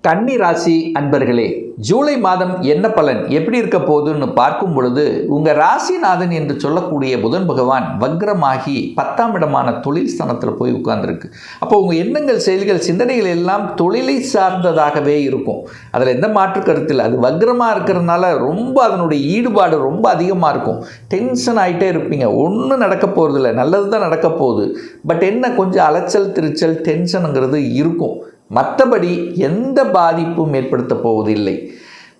கன்னி ராசி அன்பர்களே, ஜூலை மாதம் என்ன பலன் எப்படி இருக்க போகுதுன்னு பார்க்கும் பொழுது உங்கள் ராசிநாதன் என்று சொல்லக்கூடிய புதன் பகவான் வக்ரமாகி 10ஆம் இடமான தொழில் ஸ்தானத்தில் போய் உட்கார்ந்துருக்கு. அப்போ உங்கள் எண்ணங்கள், செயல்கள், சிந்தனைகள் எல்லாம் தொழிலை சார்ந்ததாகவே இருக்கும். அதில் எந்த மாற்று கருத்து இல்லை. அது வக்ரமாக இருக்கிறதுனால ரொம்ப அதனுடைய ஈடுபாடு ரொம்ப அதிகமாக இருக்கும். டென்ஷன் ஆகிட்டே இருப்பீங்க. ஒன்றும் நடக்க போகிறதில்ல, நல்லது தான் நடக்க போகுது. பட் என்ன, கொஞ்சம் அலைச்சல் திருச்சல் டென்ஷனுங்கிறது இருக்கும். மற்றபடி எந்த பாதிப்பும் ஏற்படுத்த போவதில்லை.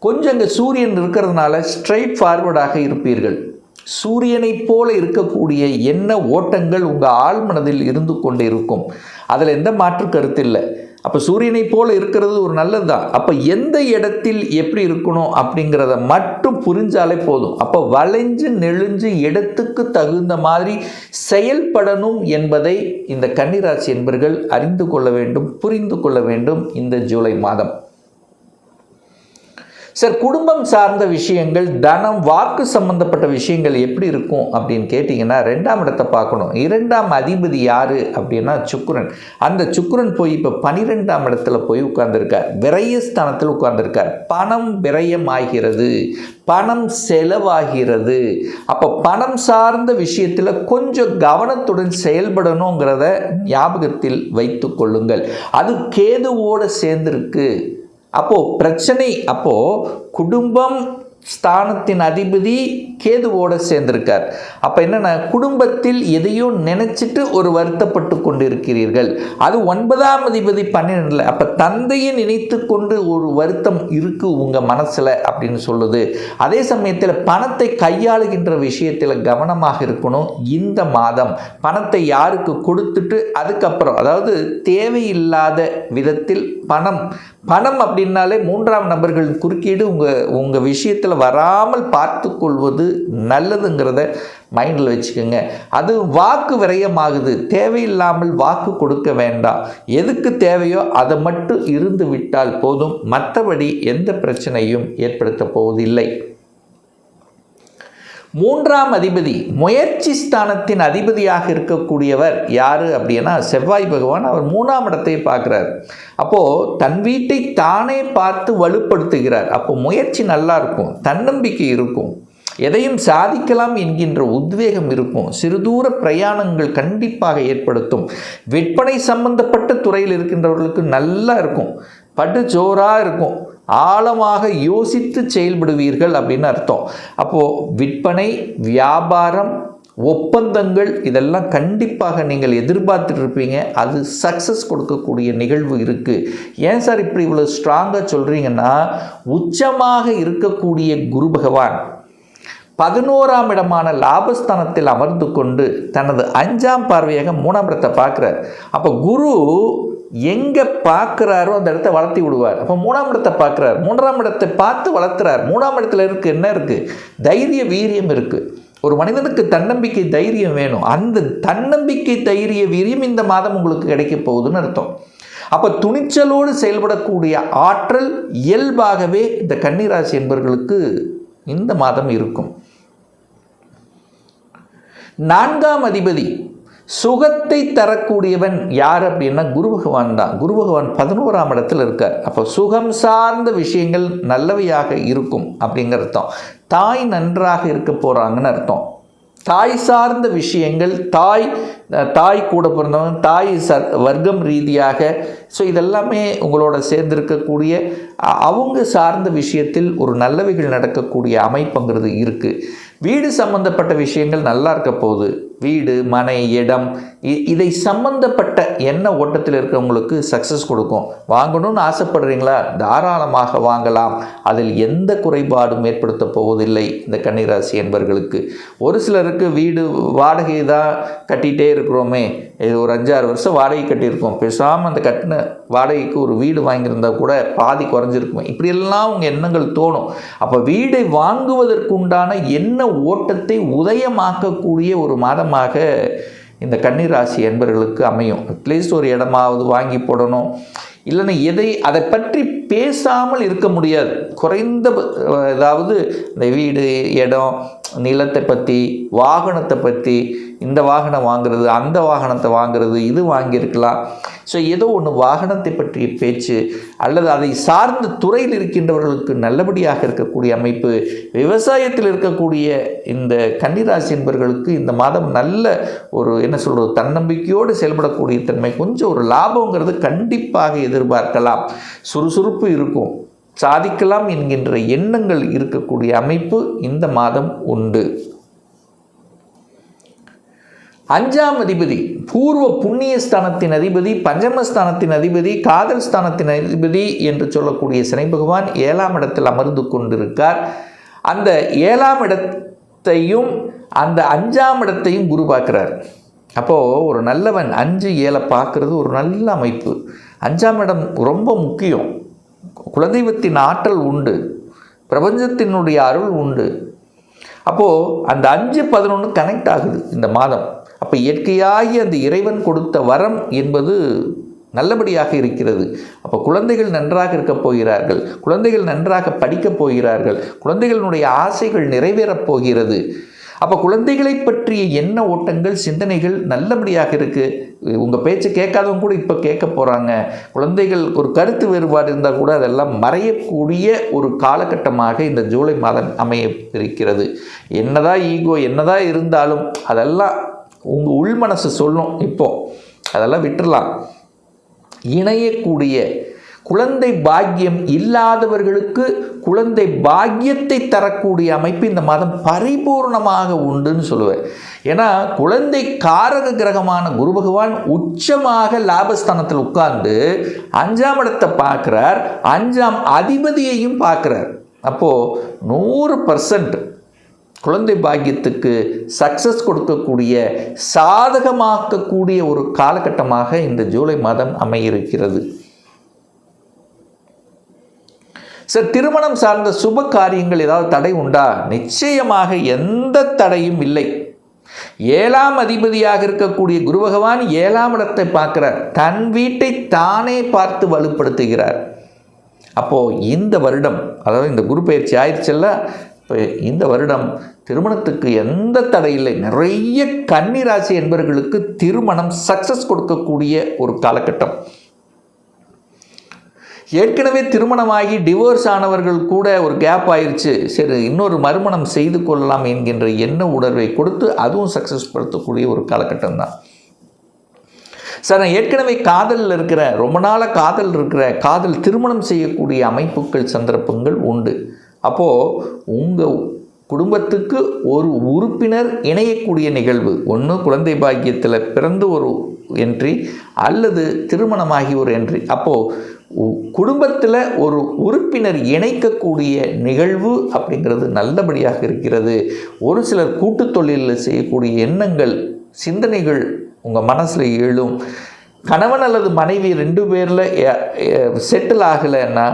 கொஞ்சம் இங்கே சூரியன் இருக்கிறதுனால ஸ்ட்ரைட் ஃபார்வர்டாக இருப்பீர்கள். சூரியனைப் போல இருக்கக்கூடிய எண்ண ஓட்டங்கள் உங்கள் ஆழ்மனதில் இருந்து கொண்டு இருக்கும். அதில் எந்த மாற்று கருத்து இல்லை. அப்போ சூரியனை போல் இருக்கிறது ஒரு நல்லது தான். அப்போ எந்த இடத்தில் எப்படி இருக்கணும் அப்படிங்கிறத மட்டும் புரிஞ்சாலே போதும். அப்போ வளைஞ்சு நெளிஞ்சு இடத்துக்கு தகுந்த மாதிரி செயல்படணும் என்பதை இந்த கன்னிராசி என்பர்கள் அறிந்து கொள்ள வேண்டும், புரிந்து கொள்ள வேண்டும். இந்த ஜூலை மாதம் சார், குடும்பம் சார்ந்த விஷயங்கள், தனம், வாக்கு சம்பந்தப்பட்ட விஷயங்கள் எப்படி இருக்கும் அப்படின்னு கேட்டிங்கன்னா 2ஆம் இடத்தை பார்க்கணும். 2ஆம் அதிபதி யார் அப்படின்னா சுக்கிரன். அந்த சுக்கிரன் போய் இப்போ 12ஆம் இடத்துல போய் உட்கார்ந்துருக்கார். விரயஸ்தானத்தில் உட்கார்ந்துருக்கார். பணம் விரயமாகிறது, பணம் செலவாகிறது. அப்போ பணம் சார்ந்த விஷயத்தில் கொஞ்சம் கவனத்துடன் செயல்படணுங்கிறத ஞாபகத்தில் வைத்து கொள்ளுங்கள். அது கேதுவோடு சேர்ந்திருக்கு. அப்போது பிரச்சனை, அப்போது குடும்பம் ஸ்தானத்தின் அதிபதி கேதுவோடு சேர்ந்திருக்கார். அப்போ என்னென்னா, குடும்பத்தில் எதையோ நினச்சிட்டு ஒரு வருத்தப்பட்டு கொண்டு இருக்கிறீர்கள். அது 9ஆம் அதிபதி 12. அப்போ தந்தையை நினைத்து கொண்டு ஒரு வருத்தம் இருக்குது உங்கள் மனசில் அப்படின்னு சொல்லுது. அதே சமயத்தில் பணத்தை கையாளுகின்ற விஷயத்தில் கவனமாக இருக்கணும். இந்த மாதம் பணத்தை யாருக்கு கொடுத்துட்டு அதுக்கப்புறம், அதாவது தேவையில்லாத விதத்தில் பணம் அப்படின்னாலே 3ஆம் நபர்கள் குறுக்கீடு உங்கள் விஷயத்தில் வராமல் பார்த்து கொள்வது நல்லதுங்கிறத மைண்டில் வச்சுக்கோங்க. அது வாக்கு விரயமாகுது. தேவையில்லாமல் வாக்கு கொடுக்க வேண்டாம். எதுக்கு தேவையோ அதை மட்டும் இருந்து விட்டால் போதும். மற்றபடி எந்த பிரச்சனையும் ஏற்படுத்த போவதில்லை. 3ஆம் அதிபதி, முயற்சி ஸ்தானத்தின் அதிபதியாக இருக்கக்கூடியவர் யார் அப்படின்னா செவ்வாய் பகவான். அவர் 3ஆம் இடத்தை பார்க்குறார். அப்போது தன் வீட்டை தானே பார்த்து வலுப்படுத்துகிறார். அப்போ முயற்சி நல்லா இருக்கும், தன்னம்பிக்கை இருக்கும், எதையும் சாதிக்கலாம் என்கின்ற உத்வேகம் இருக்கும். சிறுதூர பிரயாணங்கள் கண்டிப்பாக ஏற்படுத்தும். விற்பனை சம்பந்தப்பட்ட துறையில் இருக்கின்றவர்களுக்கு நல்லா இருக்கும், படு ஜோராக இருக்கும். ஆழமாக யோசித்து செயல்படுவீர்கள் அப்படின்னு அர்த்தம். அப்போது விற்பனை, வியாபாரம், ஒப்பந்தங்கள் இதெல்லாம் கண்டிப்பாக நீங்கள் எதிர்பார்த்துட்டு இருப்பீங்க. அது சக்ஸஸ் கொடுக்கக்கூடிய நிகழ்வு இருக்குது. ஏன் சார் இப்படி இவ்வளோ ஸ்ட்ராங்காக சொல்கிறீங்கன்னா, உச்சமாக இருக்கக்கூடிய குரு பகவான் 11ஆம் இடமான லாபஸ்தானத்தில் அமர்ந்து கொண்டு தனது 5ஆம் பார்வையாக 3ஆம் இடத்தை பார்க்குறார். அப்போ குரு எங்கே பார்க்குறாரோ அந்த இடத்த வளர்த்தி விடுவார். அப்போ 3ஆம் இடத்தை பார்க்குறார், 3ஆம் இடத்தை பார்த்து வளர்த்துறார். 3ஆம் இடத்துல இருக்குது என்ன இருக்குது? தைரிய வீரியம் இருக்குது. ஒரு மனிதனுக்கு தன்னம்பிக்கை தைரியம் வேணும். அந்த தன்னம்பிக்கை தைரிய வீரியம் இந்த மாதம் உங்களுக்கு கிடைக்க போகுதுன்னு அர்த்தம். அப்போ துணிச்சலோடு செயல்படக்கூடிய ஆற்றல் இயல்பாகவே இந்த கன்னிராசி என்பவர்களுக்கு இந்த மாதம் இருக்கும். 4ஆம் அதிபதி சுகத்தை தரக்கூடியவன் யார் அப்படின்னா குரு பகவான் தான். குரு பகவான் 11ஆம் இடத்துல இருக்கார். அப்போ சுகம் சார்ந்த விஷயங்கள் நல்லவையாக இருக்கும் அப்படிங்கிற அர்த்தம். தாய் நன்றாக இருக்க போகிறாங்கன்னு அர்த்தம். தாய் சார்ந்த விஷயங்கள், தாய் கூட பிறந்தவங்க, தாய் வர்க்கம் ரீதியாக, ஸோ இதெல்லாமே உங்களோட சேர்ந்திருக்கக்கூடிய அவங்க சார்ந்த விஷயத்தில் ஒரு நல்லவைகள் நடக்கக்கூடிய அமைப்புங்கிறது இருக்குது. வீடு சம்பந்தப்பட்ட விஷயங்கள் நல்லா இருக்க போகுது. வீடு, மனை, இடம், இதை சம்பந்தப்பட்ட எண்ண ஓட்டத்தில் இருக்கிறவங்களுக்கு சக்ஸஸ் கொடுக்கும். வாங்கணும்னு ஆசைப்படுறீங்களா? தாராளமாக வாங்கலாம். அதில் எந்த குறைபாடும் ஏற்படுத்த போவதில்லை இந்த கன்னிராசி என்பவர்களுக்கு. ஒரு சிலருக்கு வீடு வாடகை தான் கட்டிகிட்டே இருக்கிறோமே, இது ஒரு 5-6 வருஷம் வாடகை கட்டியிருக்கோம், பேசாமல் அந்த கட்டின வாடகைக்கு ஒரு வீடு வாங்கியிருந்தால் கூட பாதி குறைஞ்சிருக்குமே, இப்படியெல்லாம் அவங்க எண்ணங்கள் தோணும். அப்போ வீடை வாங்குவதற்குண்டான எண்ண ஓட்டத்தை உதயமாக்கக்கூடிய ஒரு மாதமாக இந்த கன்னிராசி என்பவர்களுக்கு அமையும். அட்லீஸ்ட் ஒரு இடமாவது வாங்கி போடணும். இல்லைன்னா அதை பற்றி பேசாமல் இருக்க முடியாது. குறைந்த ஏதாவது இந்த வீடு, இடம், நிலத்தை பற்றி, வாகனத்தை பற்றி, இந்த வாகனம் வாங்குறது, அந்த வாகனத்தை வாங்குறது, இது வாங்கியிருக்கலாம், ஸோ ஏதோ ஒன்று வாகனத்தை பற்றிய பேச்சு அல்லது அதை சார்ந்த துறையில் இருக்கின்றவர்களுக்கு நல்லபடியாக இருக்கக்கூடிய அமைப்பு. விவசாயத்தில் இருக்கக்கூடிய இந்த கன்னிராசி என்பவர்களுக்கு இந்த மாதம் நல்ல ஒரு என்ன சொல்கிறது தன்னம்பிக்கையோடு செயல்படக்கூடிய தன்மை, கொஞ்சம் ஒரு லாபங்கிறது கண்டிப்பாக எதிர்பார்க்கலாம். சுறுசுறுப்பு இருக்கும், சாதிக்கலாம் என்கின்ற எண்ணங்கள் இருக்கக்கூடிய அமைப்பு இந்த மாதம் உண்டு. 5ஆம் அதிபதி பூர்வ புண்ணிய ஸ்தானத்தின் அதிபதி, பஞ்சமஸ்தானத்தின் அதிபதி, காதல் ஸ்தானத்தின் அதிபதி என்று சொல்லக்கூடிய சனி பகவான் 7ஆம் இடத்தில் அமர்ந்து கொண்டிருக்கார். அந்த 7ஆம் இடத்தையும் அந்த 5ஆம் இடத்தையும் குரு பார்க்கிறார். அப்போது ஒரு நல்லவன் 5 7 பார்க்கறது ஒரு நல்ல அமைப்பு. 5ஆம் இடம் ரொம்ப முக்கியம். குலதெய்வத்தின் ஆற்றல் உண்டு, பிரபஞ்சத்தினுடைய அருள் உண்டு. அப்போது அந்த 5 11 கனெக்ட் ஆகுது இந்த மாதம். அப்போ இயற்கையாகி அந்த இறைவன் கொடுத்த வரம் என்பது நல்லபடியாக இருக்கிறது. அப்போ குழந்தைகள் நன்றாக இருக்கப் போகிறார்கள், குழந்தைகள் நன்றாக படிக்கப் போகிறார்கள், குழந்தைகளுடைய ஆசைகள் நிறைவேறப் போகிறது. அப்போ குழந்தைகளை பற்றிய எண்ண ஓட்டங்கள் சிந்தனைகள் நல்லபடியாக இருக்குது. உங்கள் பேச்சு கேட்காதவங்க கூட இப்போ கேட்க போகிறாங்க. குழந்தைகள் ஒரு கருத்து வேறுபாடு இருந்தால் கூட அதெல்லாம் மறையக்கூடிய ஒரு காலகட்டமாக இந்த ஜூலை மாதம் அமைய இருக்கிறது. என்னதான் ஈகோ என்னதான் இருந்தாலும் அதெல்லாம் உங்கள் உள் மனசு சொல்லும். இப்போது அதெல்லாம் விட்டுடலாம். இணையக்கூடிய குழந்தை பாக்கியம் இல்லாதவர்களுக்கு குழந்தை பாக்கியத்தை தரக்கூடிய அமைப்பு இந்த மாதம் பரிபூர்ணமாக உண்டுன்னு சொல்லுவேன். ஏன்னா குழந்தை காரக கிரகமான குரு பகவான் உச்சமாக லாபஸ்தானத்தில் உட்கார்ந்து 5ஆம் இடத்தை பார்க்குறார், 5ஆம் அதிபதியையும் பார்க்குறார். அப்போது 100% குழந்தை பாக்கியத்துக்கு சக்ஸஸ் கொடுக்கக்கூடிய சாதகமாக்கக்கூடிய ஒரு காலகட்டமாக இந்த ஜூலை மாதம் அமையிருக்கிறது. சார், திருமணம் சார்ந்த சுப காரியங்கள் ஏதாவது தடை உண்டா? நிச்சயமாக எந்த தடையும் இல்லை. 7ஆம் அதிபதியாக இருக்கக்கூடிய குரு பகவான் 7ஆம் இடத்தை பார்க்கிறார், தன் வீட்டை தானே பார்த்து வலுப்படுத்துகிறார். அப்போது இந்த வருடம், அதாவது இந்த குரு பயிற்சி ஆயிடுச்சல்ல, இந்த வருடம் திருமணத்துக்கு எந்த தடை இல்லை. நிறைய கன்னிராசி என்பவர்களுக்கு திருமணம் சக்ஸஸ் கொடுக்கக்கூடிய ஒரு காலகட்டம். ஏற்கனவே திருமணமாகி டிவோர்ஸ் ஆனவர்கள் கூட ஒரு கேப் ஆயிடுச்சு, சரி இன்னொரு மறுமணம் செய்து கொள்ளலாம் என்கின்ற எண்ண உணர்வை கொடுத்து அதுவும் சக்ஸஸ் படுத்தக்கூடிய ஒரு காலகட்டம் தான். சார், நான் ஏற்கனவே காதலில் இருக்கிற, ரொம்ப நாளாக காதல் இருக்கிற, காதல் திருமணம் செய்யக்கூடிய அமைப்புகள் சந்தர்ப்பங்கள் உண்டு. அப்போது உங்கள் குடும்பத்துக்கு ஒரு உறுப்பினர் இணையக்கூடிய நிகழ்வு, ஒன்று குழந்தை பாக்கியத்தில் பிறந்து ஒரு என்ட்ரி அல்லது திருமணமாகி ஒரு என்ட்ரி. அப்போது குடும்பத்தில் ஒரு உறுப்பினர் இணைக்கக்கூடிய நிகழ்வு அப்படிங்கிறது நல்லபடியாக இருக்கிறது. ஒரு சிலர் கூட்டு தொழிலில் செய்யக்கூடிய எண்ணங்கள் சிந்தனைகள் உங்கள் மனசில் எழும். கணவன் அல்லது மனைவி 2 பேரில் செட்டில் ஆகலைன்னா,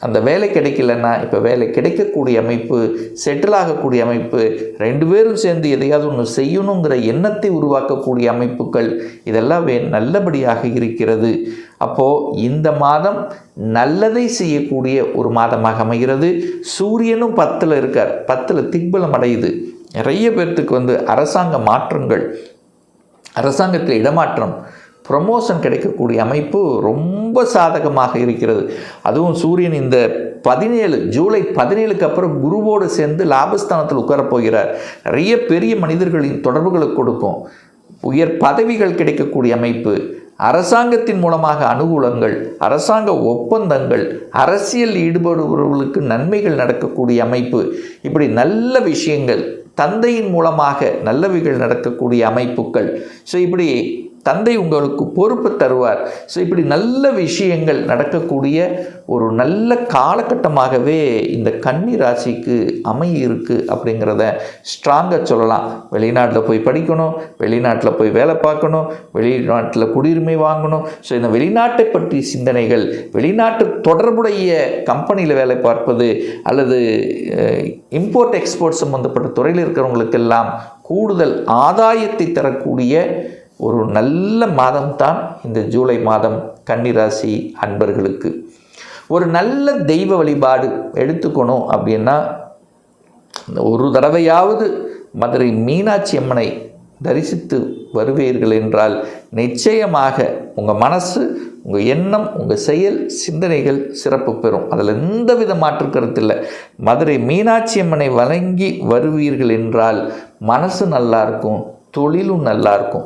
அந்த வேலை கிடைக்கலன்னா இப்போ வேலை கிடைக்கக்கூடிய அமைப்பு, செட்டில் ஆகக்கூடிய அமைப்பு, 2 பேரும் சேர்ந்து எதையாவது ஒன்று செய்யணுங்கிற எண்ணத்தை உருவாக்கக்கூடிய அமைப்புகள் இதெல்லாம் நல்லபடியாக இருக்கிறது. அப்போது இந்த மாதம் நல்லதை செய்யக்கூடிய ஒரு மாதமாக அமைகிறது. சூரியனும் 10ல் இருக்கார், 10ல் திக்பலம் அடையுது. நிறைய பேர்த்துக்கு அரசாங்க மாற்றங்கள், அரசாங்கத்தில் இடமாற்றம், ப்ரமோஷன் கிடைக்கக்கூடிய அமைப்பு ரொம்ப சாதகமாக இருக்கிறது. அதுவும் சூரியன் இந்த 17 ஜூலை 17க்கு அப்புறம் குருவோடு சேர்ந்து லாபஸ்தானத்தில் உட்காரப்போகிறார். நிறைய பெரிய மனிதர்களின் தொடர்புகளை கொடுக்கும். உயர் பதவிகள் கிடைக்கக்கூடிய அமைப்பு, அரசாங்கத்தின் மூலமாக அனுகூலங்கள், அரசாங்க ஒப்பந்தங்கள், அரசியல் ஈடுபடுபவர்களுக்கு நன்மைகள் நடக்கக்கூடிய அமைப்பு, இப்படி நல்ல விஷயங்கள், தந்தையின் மூலமாக நல்லவைகள் நடக்கக்கூடிய அமைப்புகள். ஸோ இப்படி தந்தை உங்களுக்கு பொறுப்பு தருவார். ஸோ இப்படி நல்ல விஷயங்கள் நடக்கக்கூடிய ஒரு நல்ல காலகட்டமாகவே இந்த கன்னி ராசிக்கு அமையிருக்கு அப்படிங்கிறத ஸ்ட்ராங்காக சொல்லலாம். வெளிநாட்டில் போய் படிக்கணும், வெளிநாட்டில் போய் வேலை பார்க்கணும், வெளிநாட்டில் குடியுரிமை வாங்கணும். ஸோ இந்த வெளிநாட்டை பற்றி சிந்தனைகள், வெளிநாட்டு தொடர்புடைய கம்பெனியில் வேலை பார்ப்பது அல்லது இம்போர்ட் எக்ஸ்போர்ட் சம்பந்தப்பட்ட துறையில் இருக்கிறவங்களுக்கெல்லாம் கூடுதல் ஆதாயத்தை தரக்கூடிய ஒரு நல்ல மாதம்தான் இந்த ஜூலை மாதம் கன்னிராசி அன்பர்களுக்கு. ஒரு நல்ல தெய்வ வழிபாடு எடுத்துக்கணும் அப்படின்னா, ஒரு தடவையாவது மதுரை மீனாட்சி அம்மனை தரிசித்து வருவீர்கள் என்றால் நிச்சயமாக உங்கள் மனசு, உங்கள் எண்ணம், உங்கள் செயல், சிந்தனைகள் சிறப்பு பெறும். அதில் எந்தவித மாற்று கருத்து இல்லை. மதுரை மீனாட்சி அம்மனை வணங்கி வருவீர்கள் என்றால் மனசு நல்லா இருக்கும், தொழிலும் நல்லா இருக்கும்.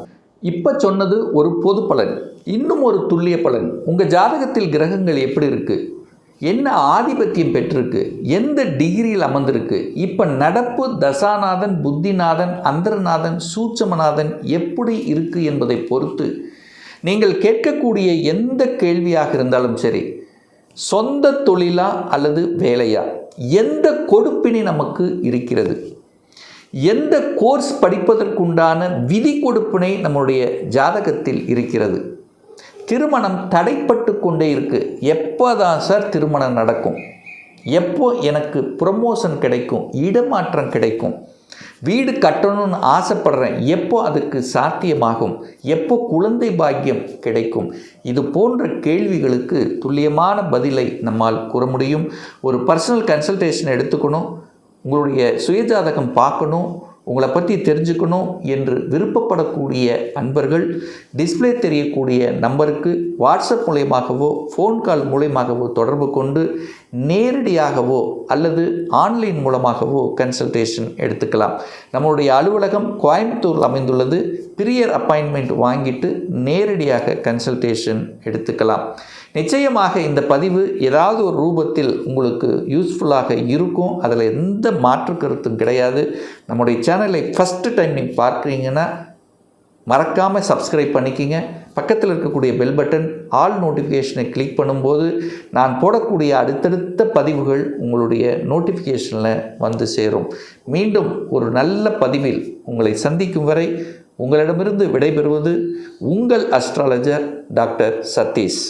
இப்போ சொன்னது ஒரு பொது பலன். இன்னும் ஒரு துல்லிய பலன். உங்கள் ஜாதகத்தில் கிரகங்கள் எப்படி இருக்குது, என்ன ஆதிபத்தியம் பெற்றிருக்கு, எந்த டிகிரியில் அமர்ந்திருக்கு, இப்போ நடப்பு தசாநாதன், புத்திநாதன், அந்தரநாதன், சூட்சமநாதன் எப்படி இருக்குது என்பதை பொறுத்து நீங்கள் கேட்கக்கூடிய எந்த கேள்வியாக இருந்தாலும் சரி, சொந்த தொழிலா அல்லது வேலையா, எந்த கொடுப்பினை நமக்கு இருக்கிறது, எந்த கோர்ஸ் படிப்பதற்குண்டான விதி கொடுப்பினை நம்முடைய ஜாதகத்தில் இருக்கிறது, திருமணம் தடைப்பட்டு கொண்டே இருக்குது, எப்போ தான் சார் திருமணம் நடக்கும், எப்போ எனக்கு ப்ரமோஷன் கிடைக்கும், இடமாற்றம் கிடைக்கும், வீடு கட்டணும்னு ஆசைப்படுறேன், எப்போ அதுக்கு சாத்தியமாகும், எப்போ குழந்தை பாக்கியம் கிடைக்கும், இது போன்ற கேள்விகளுக்கு துல்லியமான பதிலை நம்மால் கூற முடியும். ஒரு பர்சனல் கன்சல்டேஷன் எடுத்துக்கணும், உங்களுடைய சுயஜாதகம் பார்க்கணும், உங்களை பற்றி தெரிஞ்சுக்கணும் என்று விருப்பப்படக்கூடிய அன்பர்கள் டிஸ்பிளே தெரியக்கூடிய நம்பருக்கு வாட்ஸ்அப் மூலயமாகவோ ஃபோன் கால் மூலயமாகவோ தொடர்பு கொண்டு நேரடியாகவோ அல்லது ஆன்லைன் மூலமாகவோ கன்சல்டேஷன் எடுத்துக்கலாம். நம்மளுடைய அலுவலகம் கோயம்புத்தூரில் அமைந்துள்ளது. ப்ரியர் அப்பாயின்மெண்ட் வாங்கிட்டு நேரடியாக கன்சல்டேஷன் எடுத்துக்கலாம். நிச்சயமாக இந்த பதிவு ஏதாவது ஒரு ரூபத்தில் உங்களுக்கு யூஸ்ஃபுல்லாக இருக்கும். அதில் எந்த மாற்று கருத்தும் கிடையாது. நம்முடைய சேனலை ஃபஸ்ட்டு டைம் நீங்கள் பார்க்குறீங்கன்னா மறக்காமல் சப்ஸ்கிரைப் பண்ணிக்கிங்க. பக்கத்தில் இருக்கக்கூடிய பெல் பட்டன் ஆல் நோட்டிஃபிகேஷனை கிளிக் பண்ணும்போது நான் போடக்கூடிய அடுத்தடுத்த பதிவுகள் உங்களுடைய நோட்டிஃபிகேஷனில் வந்து சேரும். மீண்டும் ஒரு நல்ல பதிவில் உங்களை சந்திக்கும் வரை உங்களிடமிருந்து விடைபெறுவது உங்கள் அஸ்ட்ராலஜர் டாக்டர் சதீஷ்.